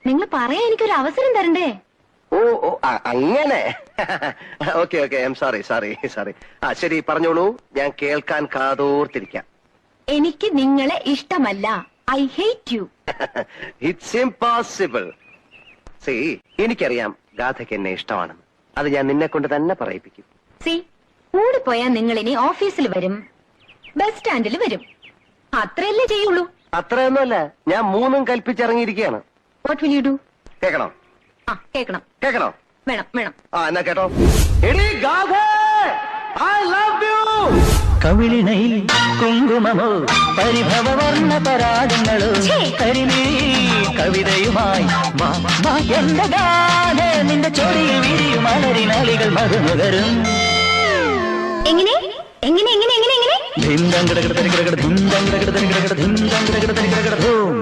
നിങ്ങൾ പറയാൻ എനിക്കൊരു അവസരം തരണ്ടേ? ഓ ഓ അങ്ങനെ. Okay okay, I am sorry sorry sorry. ശരി, പറഞ്ഞോളൂ, ഞാൻ കേൾക്കാൻ കാതോർത്തിരിക്കാം. എനിക്ക് നിങ്ങളെ ഇഷ്ടമല്ല. I hate you. It's impossible. C, എനിക്കറിയാം ഗാഥയ്ക്ക് എന്നെ ഇഷ്ടമാണെന്ന്. അത് ഞാൻ നിന്നെ കൊണ്ട് തന്നെ പറയിപ്പിക്കും. സി, കൂടിപ്പോയാൽ നിങ്ങൾ ഇനി ഓഫീസിൽ വരും, ബസ് സ്റ്റാൻഡിൽ വരും, അത്രയല്ലേ ചെയ്യുള്ളൂ. അത്രയൊന്നുമല്ല, ഞാൻ മൂന്നും കൽപ്പിച്ചിറങ്ങിയിരിക്കുകയാണ്. What will you do? കേൾക്കണോ? കേൾക്കണം. കേൾക്കണോ? വേണം വേണം. എന്നാ കേട്ടോ. എടീ ഗാഥേ, ഐ ലവ് യു. കവിളിണയിൽ കുങ്കുമമോ പരിഭവവർണ്ണ പരാഗങ്ങളോ കരിമീ കവിതയുമായി എന്റെ ഗാഥ നിന്റെ ചോടിയിൽ വിരിയും അലരിനാളികൾ മധുനുകരും. എങ്ങനെ എങ്ങനെ എങ്ങനെ എങ്ങനെ എങ്ങനെ ധിന്തം കിടകിട തരികിടകിട ധിന്തം കിടകിട തരികിടകിട ധിന്തം കിടകിട തരികിടകിട ധൂം.